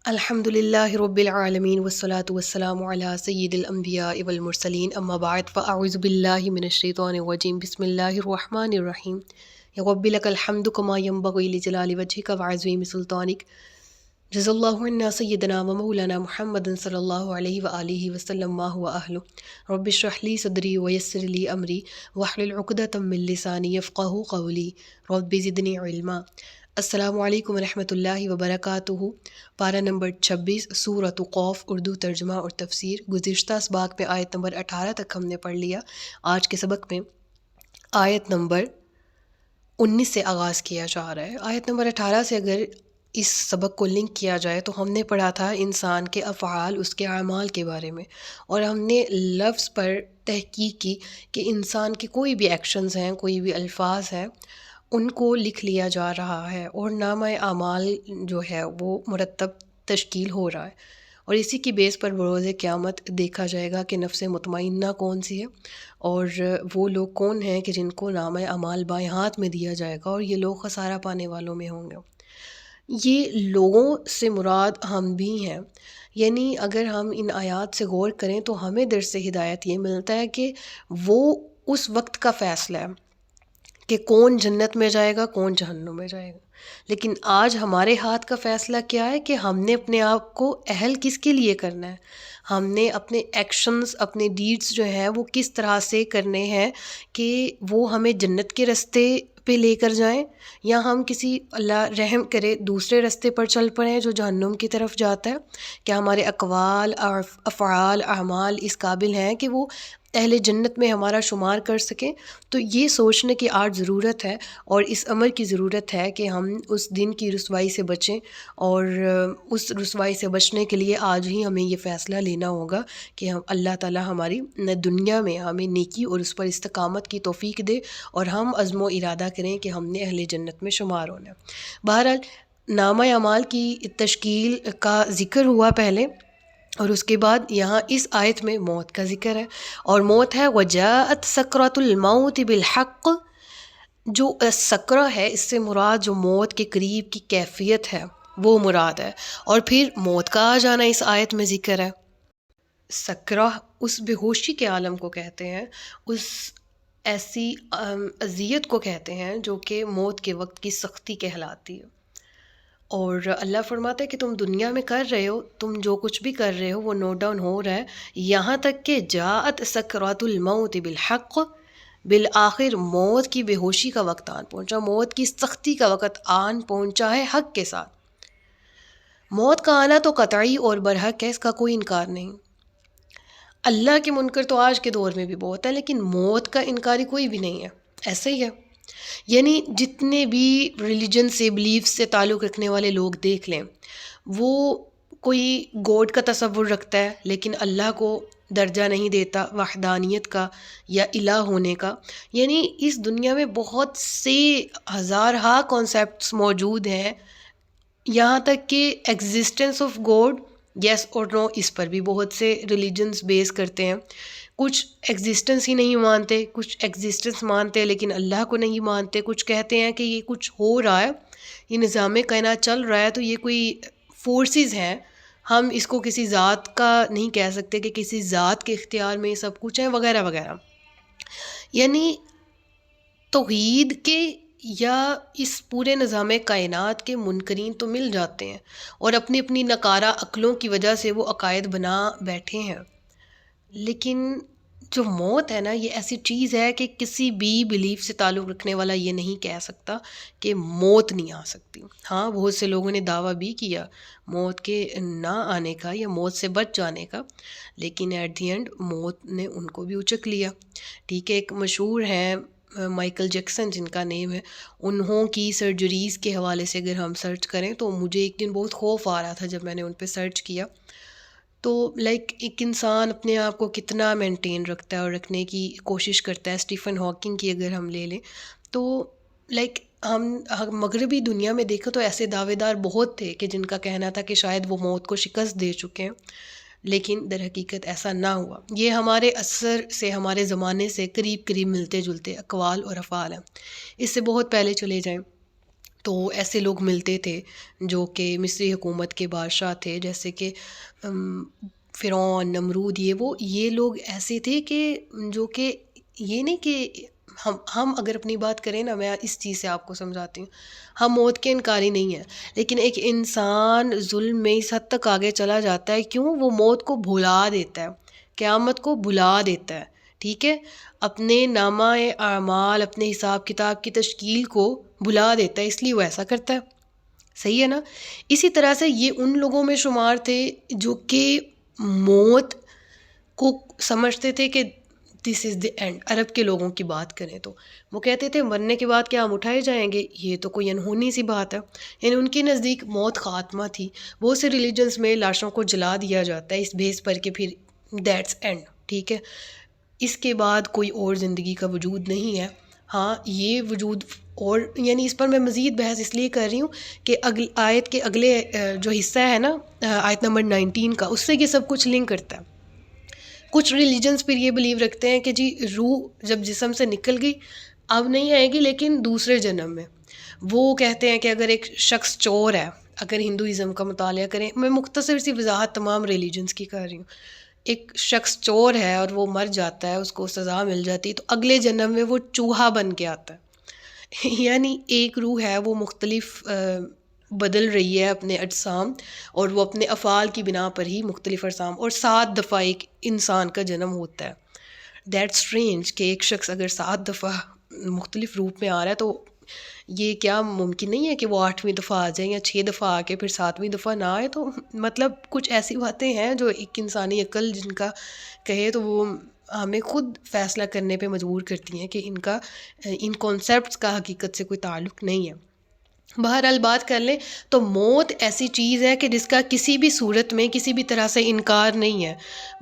الحمد للہ رب العالمین والصلاة والسلام علی سید الانبیاء والمرسلین اما بعد فاعوذ باللہ من الشیطان الرجیم بسم اللہ الرحمن الرحیم یا رب لک الحمد کما ینبغی لجلال وجہک وعظیم سلطانک جزا اللہ عنا سیدنا و مولانا محمد صلی اللہ علیہ وآلہ وسلم ما هو اہلہ رب اشرح لی صدری ویسر لی امری واحلل عقدۃ من لسانی یفقہوا قولی رب زدنی علما۔ السلام علیکم ورحمۃ اللہ وبرکاتہ۔ پارہ نمبر 26 سورۃ قوف، اردو ترجمہ اور تفسیر۔ گزشتہ اسباق میں آیت نمبر 18 تک ہم نے پڑھ لیا۔ آج کے سبق میں آیت نمبر 19 سے آغاز کیا جا رہا ہے۔ آیت نمبر 18 سے اگر اس سبق کو لنک کیا جائے تو ہم نے پڑھا تھا انسان کے افعال، اس کے اعمال کے بارے میں، اور ہم نے لفظ پر تحقیق کی کہ انسان کے کوئی بھی ایکشنز ہیں، کوئی بھی الفاظ ہیں، ان کو لکھ لیا جا رہا ہے اور نامہ اعمال جو ہے وہ مرتب تشکیل ہو رہا ہے، اور اسی کی بیس پر بروز قیامت دیکھا جائے گا کہ نفس مطمئنہ کون سی ہے اور وہ لوگ کون ہیں کہ جن کو نامہ اعمال بائیں ہاتھ میں دیا جائے گا، اور یہ لوگ خسارہ پانے والوں میں ہوں گے۔ یہ لوگوں سے مراد ہم بھی ہیں، یعنی اگر ہم ان آیات سے غور کریں تو ہمیں درس سے ہدایت یہ ملتا ہے کہ وہ اس وقت کا فیصلہ ہے کہ کون جنت میں جائے گا، کون جہنم میں جائے گا، لیکن آج ہمارے ہاتھ کا فیصلہ کیا ہے کہ ہم نے اپنے آپ کو اہل کس کے لیے کرنا ہے، ہم نے اپنے ایکشنز، اپنے ڈیڈز جو ہیں وہ کس طرح سے کرنے ہیں کہ وہ ہمیں جنت کے رستے پہ لے کر جائیں، یا ہم کسی اللہ رحم کرے دوسرے رستے پر چل پڑیں جو جہنم کی طرف جاتا ہے۔ کیا ہمارے اقوال، افعال، اعمال اس قابل ہیں کہ وہ اہل جنت میں ہمارا شمار کر سکیں؟ تو یہ سوچنے کی آج ضرورت ہے، اور اس امر کی ضرورت ہے کہ ہم اس دن کی رسوائی سے بچیں، اور اس رسوائی سے بچنے کے لیے آج ہی ہمیں یہ فیصلہ لینا ہوگا کہ ہم اللہ تعالی ہماری دنیا میں ہمیں نیکی اور اس پر استقامت کی توفیق دے، اور ہم عزم و ارادہ کریں کہ ہم نے اہل جنت میں شمار ہونا ہے۔ بہرحال نامہ اعمال کی تشکیل کا ذکر ہوا پہلے، اور اس کے بعد یہاں اس آیت میں موت کا ذکر ہے، اور موت ہے وجاءت سکرۃ الموت بالحق۔ جو سکرہ ہے اس سے مراد جو موت کے قریب کی کیفیت ہے وہ مراد ہے، اور پھر موت کا آ جانا اس آیت میں ذکر ہے۔ سکرہ اس بے ہوشی کے عالم کو کہتے ہیں، اس ایسی اذیت کو کہتے ہیں جو کہ موت کے وقت کی سختی کہلاتی ہے۔ اور اللہ فرماتا ہے کہ تم دنیا میں کر رہے ہو، تم جو کچھ بھی کر رہے ہو وہ نوٹ ڈاؤن ہو رہا ہے، یہاں تک کہ جاءت سکرات الموت بالحق، بالآخر موت کی بے ہوشی کا وقت آن پہنچا، موت کی سختی کا وقت آن پہنچا ہے حق کے ساتھ۔ موت کا آنا تو قطعی اور برحق ہے، اس کا کوئی انکار نہیں۔ اللہ کے منکر تو آج کے دور میں بھی بہت ہے، لیکن موت کا انکاری کوئی بھی نہیں ہے، ایسا ہی ہے۔ یعنی جتنے بھی ریلیجن سے، بلیف سے تعلق رکھنے والے لوگ دیکھ لیں، وہ کوئی گوڈ کا تصور رکھتا ہے لیکن اللہ کو درجہ نہیں دیتا وحدانیت کا یا الہ ہونے کا۔ یعنی اس دنیا میں بہت سے ہزارہا کانسیپٹس موجود ہیں، یہاں تک کہ ایگزسٹنس آف گوڈ، یس اور نو، اس پر بھی بہت سے ریلیجنز بیس کرتے ہیں۔ کچھ ایگزسٹنس ہی نہیں مانتے، کچھ ایگزسٹنس مانتے لیکن اللہ کو نہیں مانتے، کچھ کہتے ہیں کہ یہ کچھ ہو رہا ہے، یہ نظام کائنات چل رہا ہے تو یہ کوئی فورسز ہیں، ہم اس کو کسی ذات کا نہیں کہہ سکتے کہ کسی ذات کے اختیار میں سب کچھ ہے، وغیرہ وغیرہ۔ یعنی توحید کے یا اس پورے نظام کائنات کے منکرین تو مل جاتے ہیں، اور اپنی اپنی نکارہ عقلوں کی وجہ سے وہ عقائد بنا بیٹھے ہیں، لیکن جو موت ہے نا، یہ ایسی چیز ہے کہ کسی بھی بلیف سے تعلق رکھنے والا یہ نہیں کہہ سکتا کہ موت نہیں آ سکتی۔ ہاں، بہت سے لوگوں نے دعویٰ بھی کیا موت کے نہ آنے کا یا موت سے بچ جانے کا، لیکن ایٹ دی اینڈ موت نے ان کو بھی اچک لیا۔ ٹھیک ہے، ایک مشہور ہیں مائیکل جیکسن جن کا نیم ہے، انہوں کی سرجریز کے حوالے سے اگر ہم سرچ کریں تو مجھے ایک دن بہت خوف آ رہا تھا جب میں نے ان پہ سرچ کیا، تو ایک انسان اپنے آپ کو کتنا مینٹین رکھتا ہے اور رکھنے کی کوشش کرتا ہے۔ اسٹیفن ہاکنگ کی اگر ہم لے لیں تو ہم مغربی دنیا میں دیکھیں تو ایسے دعوے دار بہت تھے کہ جن کا کہنا تھا کہ شاید وہ موت کو شکست دے چکے ہیں، لیکن در حقیقت ایسا نہ ہوا۔ یہ ہمارے عصر سے، ہمارے زمانے سے قریب قریب ملتے جلتے اقوال اور افعال ہیں۔ اس سے بہت پہلے چلے جائیں تو ایسے لوگ ملتے تھے جو کہ مصری حکومت کے بادشاہ تھے، جیسے کہ فرعون، نمرود، یہ لوگ ایسے تھے کہ جو کہ یہ نہیں کہ ہم اگر اپنی بات کریں نا، میں اس چیز سے آپ کو سمجھاتی ہوں، ہم موت کے انکاری نہیں ہیں، لیکن ایک انسان ظلم میں اس حد تک آگے چلا جاتا ہے، کیوں؟ وہ موت کو بھلا دیتا ہے، قیامت کو بھلا دیتا ہے، ٹھیک ہے، اپنے نامہ اعمال، اپنے حساب کتاب کی تشکیل کو بھلا دیتا ہے، اس لیے وہ ایسا کرتا ہے، صحیح ہے نا؟ اسی طرح سے یہ ان لوگوں میں شمار تھے جو کہ موت کو سمجھتے تھے کہ دس از دی اینڈ۔ عرب کے لوگوں کی بات کریں تو وہ کہتے تھے مرنے کے بعد کیا ہم اٹھائے جائیں گے؟ یہ تو کوئی انہونی سی بات ہے، یعنی ان کے نزدیک موت خاتمہ تھی۔ بہت سے ریلیجنس میں لاشوں کو جلا دیا جاتا ہے اس بیس پر کہ پھر دیٹس اینڈ، ٹھیک ہے، اس کے بعد کوئی اور زندگی کا وجود نہیں ہے۔ ہاں یہ وجود، اور یعنی اس پر میں مزید بحث اس لیے کر رہی ہوں کہ آیت کے اگلے جو حصہ ہے نا، آیت نمبر 19 کا، اس سے یہ سب کچھ لنک کرتا ہے۔ کچھ ریلیجنس پھر یہ بلیو رکھتے ہیں کہ جی روح جب جسم سے نکل گئی اب نہیں آئے گی، لیکن دوسرے جنم میں۔ وہ کہتے ہیں کہ اگر ایک شخص چور ہے، اگر ہندوازم کا مطالعہ کریں، میں مختصر سی وضاحت تمام ریلیجنس کی کر رہی ہوں، ایک شخص چور ہے اور وہ مر جاتا ہے، اس کو سزا مل جاتی ہے، تو اگلے جنم میں وہ چوہا بن کے آتا ہے یعنی ایک روح ہے وہ مختلف بدل رہی ہے اپنے اجسام، اور وہ اپنے افعال کی بنا پر ہی مختلف اجسام، اور 7 دفعہ ایک انسان کا جنم ہوتا ہے۔ دیٹ اسٹرینج کہ ایک شخص اگر 7 دفعہ مختلف روپ میں آ رہا ہے تو یہ کیا ممکن نہیں ہے کہ وہ 8ویں دفعہ آ جائیں یا 6 دفعہ آ کے پھر 7ویں دفعہ نہ آئے؟ تو مطلب کچھ ایسی باتیں ہیں جو ایک انسانی عقل جن کا کہے تو وہ ہمیں خود فیصلہ کرنے پہ مجبور کرتی ہیں کہ ان کانسیپٹس کا حقیقت سے کوئی تعلق نہیں ہے۔ بہرحال بات کر لیں تو موت ایسی چیز ہے کہ جس کا کسی بھی صورت میں کسی بھی طرح سے انکار نہیں ہے،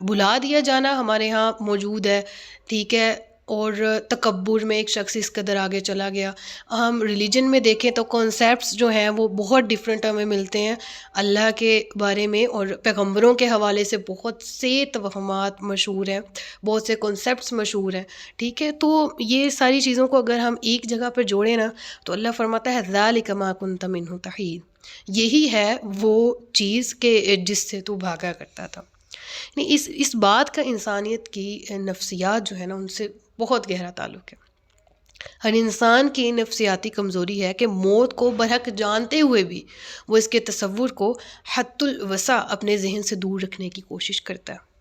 بھلا دیا جانا ہمارے ہاں موجود ہے، ٹھیک ہے، اور تکبر میں ایک شخص اس قدر آگے چلا گیا۔ ہم ریلیجن میں دیکھیں تو کانسیپٹس جو ہیں وہ بہت ڈیفرنٹ ہمیں ملتے ہیں اللہ کے بارے میں، اور پیغمبروں کے حوالے سے بہت سے توہمات مشہور ہیں، بہت سے کانسیپٹس مشہور ہیں، ٹھیک ہے۔ تو یہ ساری چیزوں کو اگر ہم ایک جگہ پر جوڑیں نا تو اللہ فرماتا ہے ذَلِكَ مَا كُنْتَ مِنْهُ تَحِيدٌ، یہی ہے وہ چیز کہ جس سے تو بھاگا کرتا تھا۔ یعنی اس بات کا انسانیت کی نفسیات جو ہے نا ان سے بہت گہرا تعلق ہے۔ ہر انسان کی نفسیاتی کمزوری ہے کہ موت کو برحق جانتے ہوئے بھی وہ اس کے تصور کو حد الوسع اپنے ذہن سے دور رکھنے کی کوشش کرتا ہے۔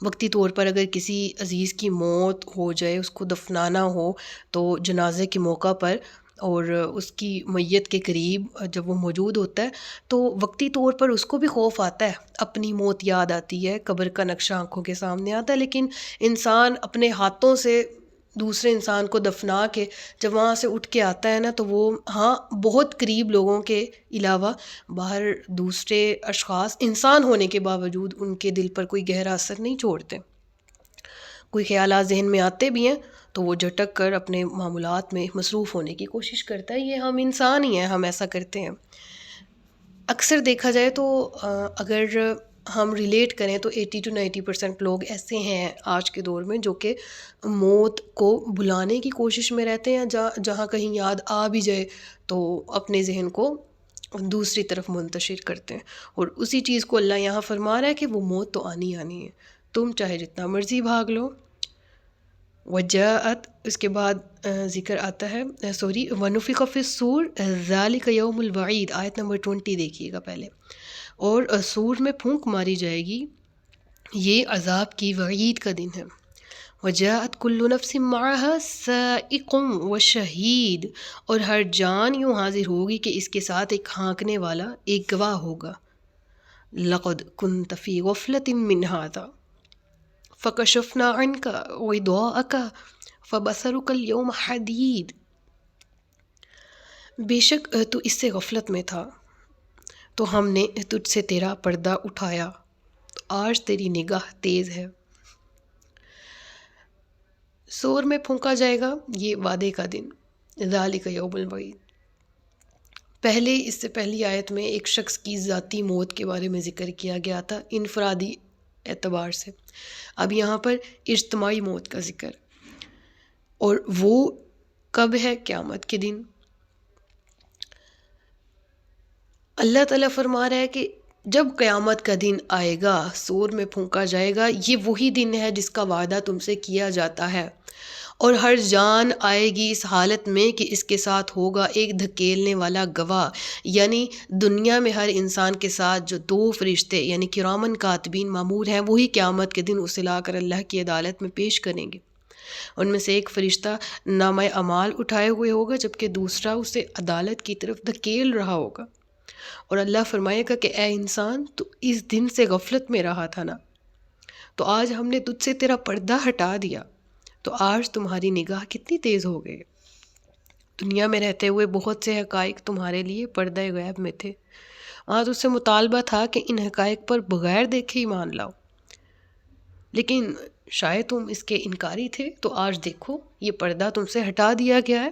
وقتی طور پر اگر کسی عزیز کی موت ہو جائے، اس کو دفنانا ہو، تو جنازے کے موقع پر اور اس کی میت کے قریب جب وہ موجود ہوتا ہے تو وقتی طور پر اس کو بھی خوف آتا ہے، اپنی موت یاد آتی ہے، قبر کا نقشہ آنکھوں کے سامنے آتا ہے، لیکن انسان اپنے ہاتھوں سے دوسرے انسان کو دفنا کے جب وہاں سے اٹھ کے آتا ہے نا تو وہ ہاں بہت قریب لوگوں کے علاوہ باہر دوسرے اشخاص انسان ہونے کے باوجود ان کے دل پر کوئی گہرا اثر نہیں چھوڑتے۔ کوئی خیالات ذہن میں آتے بھی ہیں تو وہ جھٹک کر اپنے معمولات میں مصروف ہونے کی کوشش کرتا ہے، یہ ہم انسان ہی ہیں، ہم ایسا کرتے ہیں۔ اکثر دیکھا جائے تو اگر ہم ریلیٹ کریں تو 80 to 90% لوگ ایسے ہیں آج کے دور میں جو کہ موت کو بھلانے کی کوشش میں رہتے ہیں، جہاں کہیں یاد آ بھی جائے تو اپنے ذہن کو دوسری طرف منتشر کرتے ہیں، اور اسی چیز کو اللہ یہاں فرما رہا ہے کہ وہ موت تو آنی آنی ہے، تم چاہے جتنا مرضی بھاگ لو۔ وجاءت، اس کے بعد ذکر آتا ہے وَنُفِخَ فِي الصُّورِ ذَلِكَ يَوْمُ الْوَعِيدِ، آیت نمبر 20 دیکھیے گا پہلے، اور سور میں پھونک ماری جائے گی، یہ عذاب کی وعید کا دن ہے۔ وجاءت كُلُّ نَفْسٍ مَّعَهَا سَائِقٌ وَشَهِيدٌ، اور ہر جان یوں حاضر ہوگی کہ اس کے ساتھ ایک ہانکنے والا، ایک گواہ ہوگا۔ لَقَدْ كُنْتَ فِي غَفْلَةٍ مِّنْ هَٰذَا فَكَشَفْنَا عَنْكَ غِطَاءَكَ فَبَصَرُكَ الْيَوْمَ حَدِيدٌ، بے شک تو اس سے غفلت میں تھا تو ہم نے تجھ سے تیرا پردہ اٹھایا، تو آج تیری نگاہ تیز ہے۔ سور میں پھونکا جائے گا، یہ وعدے کا دن، ذالک یوم الوعید۔ پہلے اس سے پہلی آیت میں ایک شخص کی ذاتی موت کے بارے میں ذکر کیا گیا تھا انفرادی اعتبار سے، اب یہاں پر اجتماعی موت کا ذکر، اور وہ کب ہے؟ قیامت کے دن۔ اللہ تعالیٰ فرما رہا ہے کہ جب قیامت کا دن آئے گا، سور میں پھونکا جائے گا، یہ وہی دن ہے جس کا وعدہ تم سے کیا جاتا ہے، اور ہر جان آئے گی اس حالت میں کہ اس کے ساتھ ہوگا ایک دھکیلنے والا گواہ. یعنی دنیا میں ہر انسان کے ساتھ جو دو فرشتے یعنی کرامن کاتبین مامور ہیں، وہی قیامت کے دن اسے لا کر اللہ کی عدالت میں پیش کریں گے. ان میں سے ایک فرشتہ نامہ اعمال اٹھائے ہوئے ہوگا، جبکہ دوسرا اسے عدالت کی طرف دھکیل رہا ہوگا. اور اللہ فرمائے گا کہ اے انسان، تو اس دن سے غفلت میں رہا تھا نا، تو آج ہم نے تجھ سے تیرا پردہ ہٹا دیا، تو آج تمہاری نگاہ کتنی تیز ہو گئی. دنیا میں رہتے ہوئے بہت سے حقائق تمہارے لیے پردہ غیب میں تھے، آج اس سے مطالبہ تھا کہ ان حقائق پر بغیر دیکھے ایمان لاؤ، لیکن شاید تم اس کے انکاری تھے. تو آج دیکھو، یہ پردہ تم سے ہٹا دیا گیا ہے،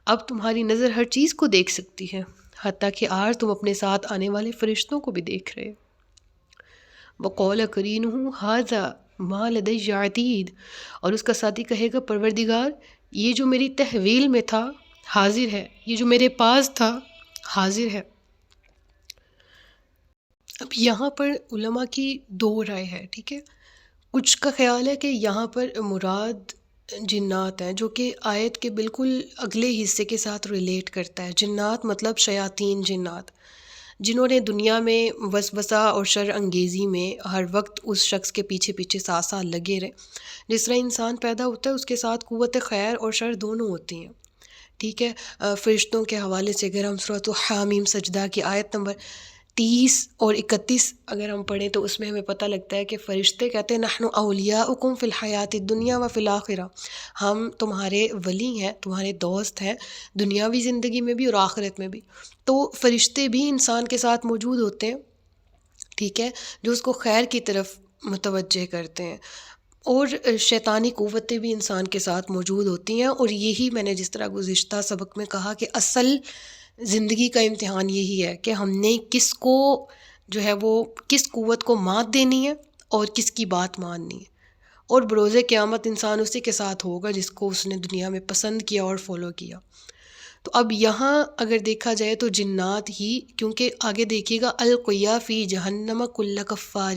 اب تمہاری نظر ہر چیز کو دیکھ سکتی ہے، حتیٰ کہ آج تم اپنے ساتھ آنے والے فرشتوں کو بھی دیکھ رہے. وَقَالَ قَرِينُهُ هَٰذَا مَا لَدَيَّ عَتِيدٌ، اور اس کا ساتھی کہے گا پروردگار، یہ جو میری تحویل میں تھا حاضر ہے، یہ جو میرے پاس تھا حاضر ہے. اب یہاں پر علماء کی دو رائے ہے، ٹھیک ہے. کچھ کا خیال ہے کہ یہاں پر مراد جنات ہیں، جو کہ آیت کے بالکل اگلے حصے کے ساتھ ریلیٹ کرتا ہے. جنات مطلب شیاطین جنات، جنہوں نے دنیا میں وسوسہ اور شر انگیزی میں ہر وقت اس شخص کے پیچھے پیچھے ساتھ ساتھ لگے رہے. جس طرح انسان پیدا ہوتا ہے اس کے ساتھ قوت خیر اور شر دونوں ہوتی ہیں، ٹھیک ہے. فرشتوں کے حوالے سے اگر ہم سورۃ حامیم سجدہ کی آیت نمبر 30 اور 31 اگر ہم پڑھیں تو اس میں ہمیں پتہ لگتا ہے کہ فرشتے کہتے ہیں نحن اولیاؤکم فی الحیات الدنیا و فی الآخرہ، ہم تمہارے ولی ہیں، تمہارے دوست ہیں دنیاوی زندگی میں بھی اور آخرت میں بھی. تو فرشتے بھی انسان کے ساتھ موجود ہوتے ہیں، ٹھیک ہے، جو اس کو خیر کی طرف متوجہ کرتے ہیں. اور شیطانی قوتیں بھی انسان کے ساتھ موجود ہوتی ہیں. اور یہی میں نے جس طرح گزشتہ سبق میں کہا کہ اصل زندگی کا امتحان یہی ہے کہ ہم نے کس کو جو ہے وہ کس قوت کو مات دینی ہے اور کس کی بات ماننی ہے. اور بروز قیامت انسان اسی کے ساتھ ہوگا جس کو اس نے دنیا میں پسند کیا اور فالو کیا. تو اب یہاں اگر دیکھا جائے تو جنات ہی، کیونکہ آگے دیکھیے گا القیا فی جہنم کل کفار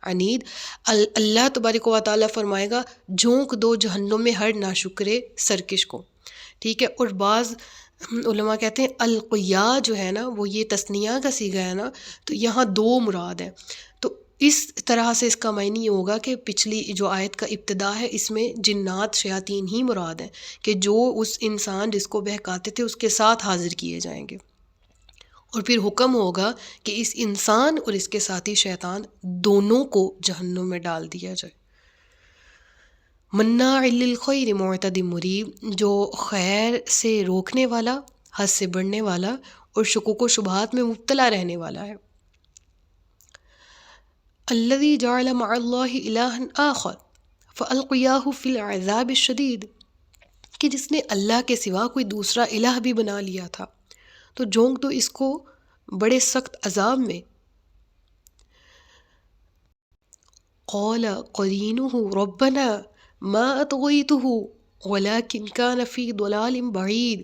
عنید، اللہ تبارک و تعالیٰ فرمائے گا جھونک دو جہنم میں ہر ناشکرے سرکش کو، ٹھیک ہے. اور بعض علماء کہتے ہیں القیا جو ہے نا وہ یہ تثنیہ کا صیغہ ہے نا، تو یہاں دو مراد ہیں. تو اس طرح سے اس کا معنی یہ ہوگا کہ پچھلی جو آیت کا ابتدا ہے اس میں جنات شیاطین ہی مراد ہیں، کہ جو اس انسان جس کو بہکاتے تھے اس کے ساتھ حاضر کیے جائیں گے. اور پھر حکم ہوگا کہ اس انسان اور اس کے ساتھی شیطان دونوں کو جہنم میں ڈال دیا جائے. مناع للخیر معتد مریب، جو خیر سے روکنے والا، حد سے بڑھنے والا اور شکوک و شبہات میں مبتلا رہنے والا ہے. الذی جعل مع اللہ الہا آخر فالقیاہ فی العذاب الشدید، کہ جس نے اللہ کے سوا کوئی دوسرا الہ بھی بنا لیا تھا تو جھونک دو اس کو بڑے سخت عذاب میں. قال قرینہ ربنا ما اطغیتہ ولکن کان فی ضلال بعید،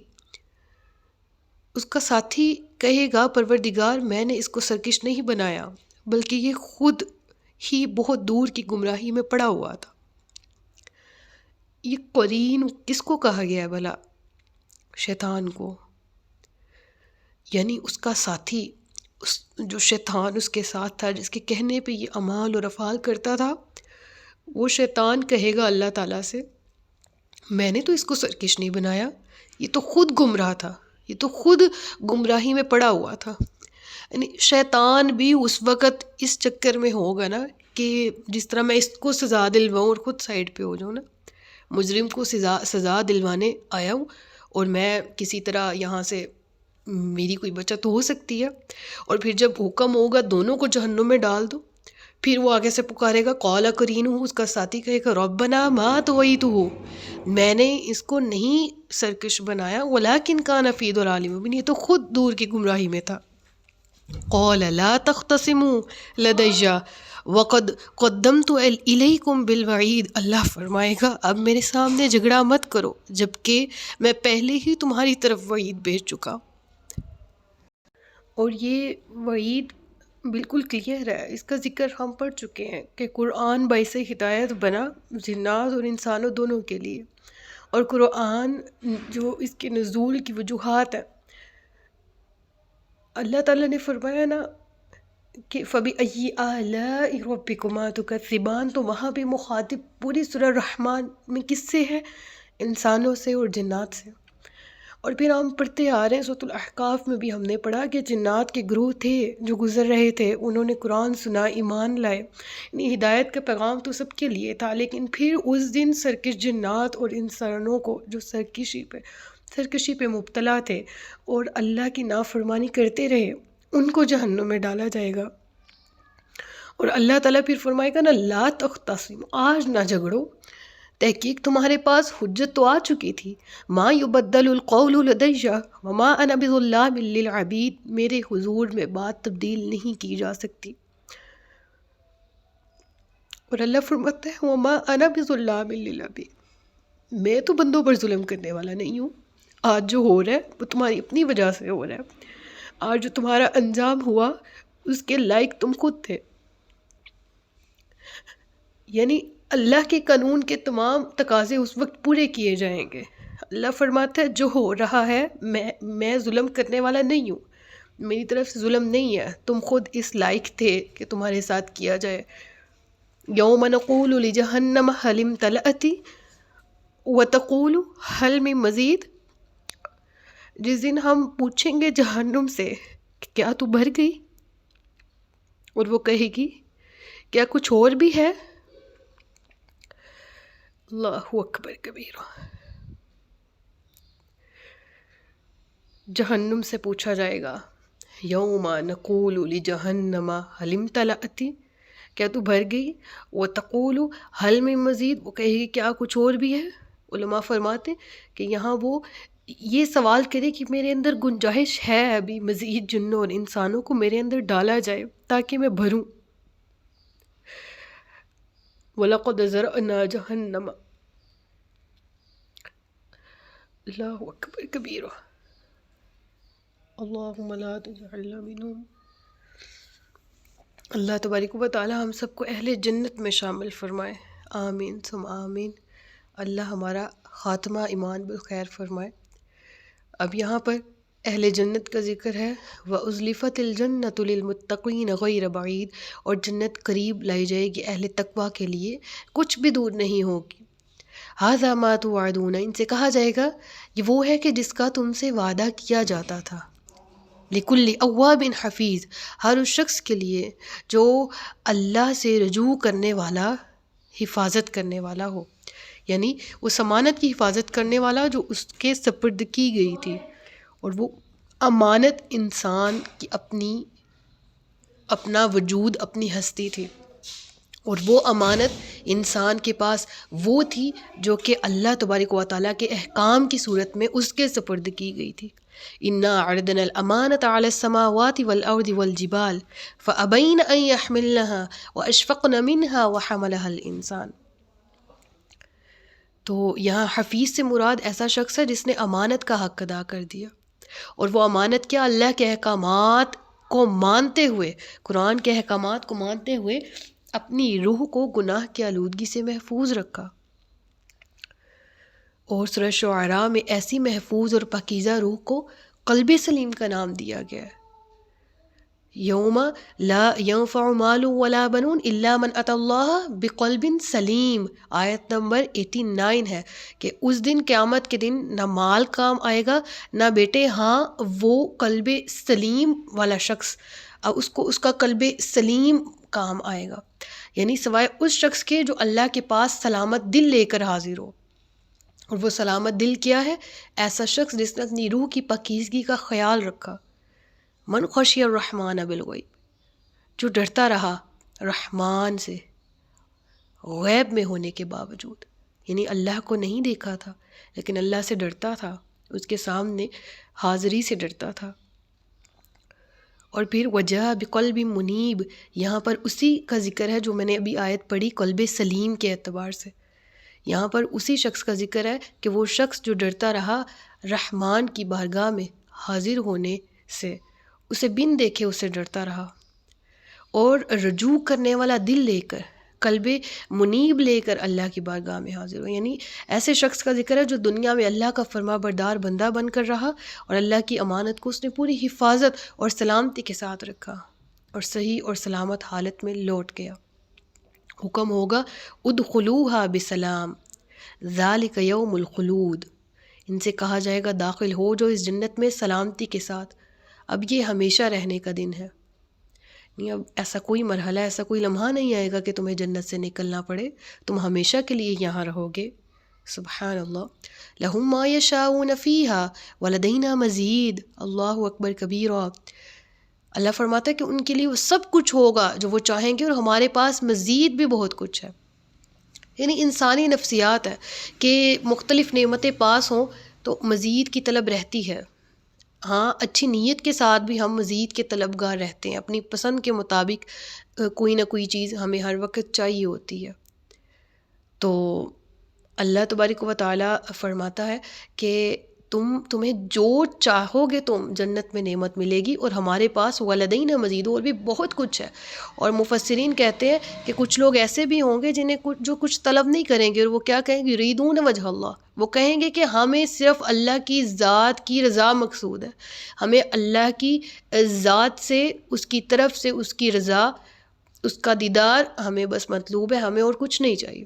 اس کا ساتھی کہے گا پروردگار میں نے اس کو سرکش نہیں بنایا بلکہ یہ خود ہی بہت دور کی گمراہی میں پڑا ہوا تھا. یہ قرین کس کو کہا گیا ہے بھلا؟ شیطان کو، یعنی اس کا ساتھی، جو شیطان اس کے ساتھ تھا، جس کے کہنے پہ یہ اعمال اور افعال کرتا تھا، وہ شیطان کہے گا اللہ تعالیٰ سے میں نے تو اس کو سرکش نہیں بنایا، یہ تو خود گمراہ تھا، یہ تو خود گمراہی میں پڑا ہوا تھا. یعنی شیطان بھی اس وقت اس چکر میں ہوگا نا کہ جس طرح میں اس کو سزا دلواؤں اور خود سائڈ پہ ہو جاؤں نا، مجرم کو سزا دلوانے آیا ہوں اور میں کسی طرح یہاں سے میری کوئی بچت ہو سکتی ہے، اور پھر جب حکم ہوگا دونوں کو جہنم میں ڈال دو، پھر وہ آگے سے پکارے گا قال قرینہ، اس کا ساتھی کہے گا ربنا ما طغیتہ، میں نے اس کو نہیں سرکش بنایا ولکن کان فی ضلال مبین، یہ تو خود دور کی گمراہی میں تھا. قال لا تختصموا لدی وقد قدمت الیکم بالوعید، اللہ فرمائے گا اب میرے سامنے جھگڑا مت کرو جبکہ میں پہلے ہی تمہاری طرف وعید بھیج چکا. اور یہ وعید بالکل کلیئر ہے، اس کا ذکر ہم پڑھ چکے ہیں کہ قرآن باعث ہدایت بنا جنات اور انسانوں دونوں کے لیے، اور قرآن جو اس کے نزول کی وجوہات ہیں، اللہ تعالیٰ نے فرمایا نا کہ فَبِأَيِّ آلَاءِ رَبِّكُمَا تُكَذِّبَانِ، تو وہاں بھی مخاطب پوری سورہ رحمان میں کس سے ہے؟ انسانوں سے اور جنات سے۔ اور پھر ہم پڑھتے آ رہے ہیں، سورۃ الاحقاف میں بھی ہم نے پڑھا کہ جنات کے گروہ تھے جو گزر رہے تھے، انہوں نے قرآن سنا، ایمان لائے، یعنی ہدایت کا پیغام تو سب کے لیے تھا، لیکن پھر اس دن سرکش جنات اور انسانوں کو جو سرکشی پہ مبتلا تھے اور اللہ کی نافرمانی کرتے رہے، ان کو جہنم میں ڈالا جائے گا۔ اور اللہ تعالیٰ پھر فرمائے گا نا لا تختصموا، آج نہ جھگڑو، تحقیق تمہارے پاس حجت تو آ چکی تھی، ما یبدل القول لدی وما انا بظلام للعبید، میرے حضور میں بات تبدیل نہیں کی جا سکتی۔ اور اللہ فرماتا ہے وما انا بظلام للعبید، میں تو بندوں پر ظلم کرنے والا نہیں ہوں، آج جو ہو رہا ہے وہ تمہاری اپنی وجہ سے ہو رہا ہے، آج جو تمہارا انجام ہوا اس کے لائق تم خود تھے۔ یعنی اللہ کے قانون کے تمام تقاضے اس وقت پورے کیے جائیں گے۔ اللہ فرماتا ہے جو ہو رہا ہے میں ظلم کرنے والا نہیں ہوں، میری طرف سے ظلم نہیں ہے، تم خود اس لائق تھے کہ تمہارے ساتھ کیا جائے۔ یوم نقول لجہنم هل امتلأت وتقول هل من مزید، جس دن ہم پوچھیں گے جہنم سے کہ کیا تو بھر گئی، اور وہ کہے گی کیا کچھ اور بھی ہے۔ اللہ اکبر کبیرہ، جہنم سے پوچھا جائے گا یوم نقول لجہنم هل امتلأت، کیا تو بھر گئی، وتقول هل من مزید، وہ کہے گی کیا کچھ اور بھی ہے۔ علماء فرماتے کہ یہاں وہ یہ سوال کرے کہ میرے اندر گنجائش ہے ابھی مزید جنوں اور انسانوں کو میرے اندر ڈالا جائے تاکہ میں بھروں۔ وَلَقَدْ ذَرَأْنَا جَهَنَّمَ، اللہ اکبر کبیرہ، اللہم لا تجعلنا منہم۔ اللہ تبارک و تعالی ہم سب کو اہل جنت میں شامل فرمائے، آمین ثم آمین۔ اللہ ہمارا خاتمہ ایمان بالخیر فرمائے۔ اب یہاں پر اہل جنت کا ذکر ہے، وَأُزْلِفَتِ الْجَنَّةُ لِلْمُتَّقِينَ غَيْرَ بَعِيدٍ، اور جنت قریب لائی جائے گی اہل تقویٰ کے لیے، کچھ بھی دور نہیں ہوگی۔ هَذَا مَا تُوعَدُونَ، ان سے کہا جائے گا یہ وہ ہے کہ جس کا تم سے وعدہ کیا جاتا تھا۔ لِكُلِّ أَوَّابٍ حَفِيظٍ، ہر اس شخص کے لیے جو اللہ سے رجوع کرنے والا، حفاظت کرنے والا ہو، یعنی اس امانت کی حفاظت کرنے والا جو اس کے سپرد کی گئی تھی، اور وہ امانت انسان کی اپنا وجود، اپنی ہستی تھی، اور وہ امانت انسان کے پاس وہ تھی جو کہ اللہ تبارک و تعالیٰ کے احکام کی صورت میں اس کے سپرد کی گئی تھی۔ اِنَّا عَرَضْنَا الْأَمَانَةَ عَلَى السَّمَاوَاتِ وَالْأَرْضِ وَالْجِبَالِ فَأَبَيْنَ أَن يَحْمِلْنَهَا وَأَشْفَقْنَ مِنْهَا وَحَمَلَهَا الْإِنسَانُ۔ تو یہاں حفیظ سے مراد ایسا شخص ہے جس نے امانت کا حق ادا کر دیا، اور وہ امانت کیا، اللہ کے احکامات کو مانتے ہوئے، قرآن کے احکامات کو مانتے ہوئے اپنی روح کو گناہ کی آلودگی سے محفوظ رکھا۔ اور سورہ شعراء میں ایسی محفوظ اور پاکیزہ روح کو قلب سلیم کا نام دیا گیا ہے۔ یوم لا ينفع مال ولا بنون الا من اتى اللہ بقلب سلیم، آیت نمبر 89 ہے کہ اس دن، قیامت کے دن، نہ مال کام آئے گا نہ بیٹے، ہاں وہ قلب سلیم والا شخص، اس کا قلب سلیم کام آئے گا، یعنی سوائے اس شخص کے جو اللہ کے پاس سلامت دل لے کر حاضر ہو۔ اور وہ سلامت دل کیا ہے؟ ایسا شخص جس نے اپنی روح کی پاکیزگی کا خیال رکھا۔ من خشی الرحمن بالغیب، جو ڈرتا رہا رحمان سے غیب میں ہونے کے باوجود، یعنی اللہ کو نہیں دیکھا تھا لیکن اللہ سے ڈرتا تھا، اس کے سامنے حاضری سے ڈرتا تھا۔ اور پھر وجاء بقلب منیب، یہاں پر اسی کا ذکر ہے جو میں نے ابھی آیت پڑھی قلب سلیم کے اعتبار سے، یہاں پر اسی شخص کا ذکر ہے کہ وہ شخص جو ڈرتا رہا رحمان کی بارگاہ میں حاضر ہونے سے، اسے بن دیکھے اسے ڈرتا رہا، اور رجوع کرنے والا دل لے کر، قلب منیب لے کر اللہ کی بارگاہ میں حاضر ہو. یعنی ایسے شخص کا ذکر ہے جو دنیا میں اللہ کا فرما بردار بندہ بن کر رہا، اور اللہ کی امانت کو اس نے پوری حفاظت اور سلامتی کے ساتھ رکھا، اور صحیح اور سلامت حالت میں لوٹ گیا. حکم ہوگا ادخلوہا بسلام ذالک یوم الخلود، ان سے کہا جائے گا داخل ہو جو اس جنت میں سلامتی کے ساتھ، اب یہ ہمیشہ رہنے کا دن ہے. نہیں، اب ایسا کوئی مرحلہ، ایسا کوئی لمحہ نہیں آئے گا کہ تمہیں جنت سے نکلنا پڑے، تم ہمیشہ کے لیے یہاں رہو گے. سبحان اللہ. لہم ما یشاؤون فیہا ولدینا مزید. اللہ اکبر کبیرا. اللہ فرماتا ہے کہ ان کے لیے وہ سب کچھ ہوگا جو وہ چاہیں گے، اور ہمارے پاس مزید بھی بہت کچھ ہے. یعنی انسانی نفسیات ہے کہ مختلف نعمتیں پاس ہوں تو مزید کی طلب رہتی ہے. ہاں، اچھی نیت کے ساتھ بھی ہم مزید کے طلبگار رہتے ہیں، اپنی پسند کے مطابق کوئی نہ کوئی چیز ہمیں ہر وقت چاہیے ہوتی ہے. تو اللہ تبارک و تعالیٰ فرماتا ہے کہ تمہیں جو چاہو گے تم جنت میں نعمت ملے گی، اور ہمارے پاس ولدین مزید، اور بھی بہت کچھ ہے. اور مفسرین کہتے ہیں کہ کچھ لوگ ایسے بھی ہوں گے جنہیں جو کچھ طلب نہیں کریں گے، اور وہ کیا کہیں گے؟ یریدون وجہ اللہ. وہ کہیں گے کہ ہمیں صرف اللہ کی ذات کی رضا مقصود ہے، ہمیں اللہ کی ذات سے، اس کی طرف سے اس کی رضا، اس کا دیدار ہمیں بس مطلوب ہے، ہمیں اور کچھ نہیں چاہیے.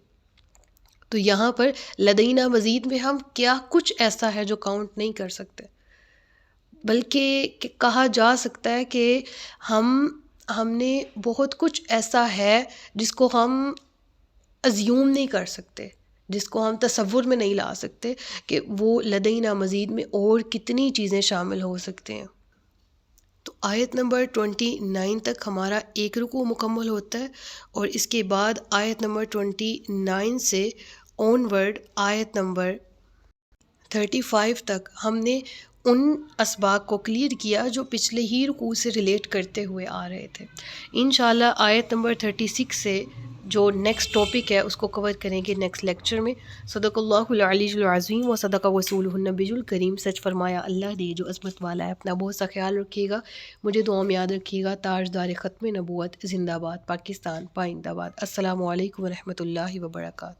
تو یہاں پر لدینا مزید میں ہم کیا کچھ ایسا ہے جو کاؤنٹ نہیں کر سکتے، بلکہ کہا جا سکتا ہے کہ ہم نے بہت کچھ ایسا ہے جس کو ہم ازیوم نہیں کر سکتے، جس کو ہم تصور میں نہیں لا سکتے کہ وہ لدینا مزید میں اور کتنی چیزیں شامل ہو سکتے ہیں. تو آیت نمبر 29 تک ہمارا ایک رکوع مکمل ہوتا ہے، اور اس کے بعد آیت نمبر 29 سے آن ورڈ آیت نمبر 35 تک ہم نے ان اسباق کو کلیئر کیا جو پچھلے ہی رکوع سے ریلیٹ کرتے ہوئے آ رہے تھے. انشاءاللہ آیت نمبر 36 سے جو نیکسٹ ٹاپک ہے اس کو کور کریں گے نیکسٹ لیکچر میں. صدق اللہ العلی العظیم و صدق رسولہ النبی الکریم. سچ فرمایا اللہ نے جو عظمت والا ہے. اپنا بہت سا خیال رکھیے گا، مجھے دعا میں یاد رکھیے گا. تاجدار ختم نبوت زندہ باد، پاکستان پائندہ باد. السلام علیکم ورحمۃ اللہ وبرکاتہ.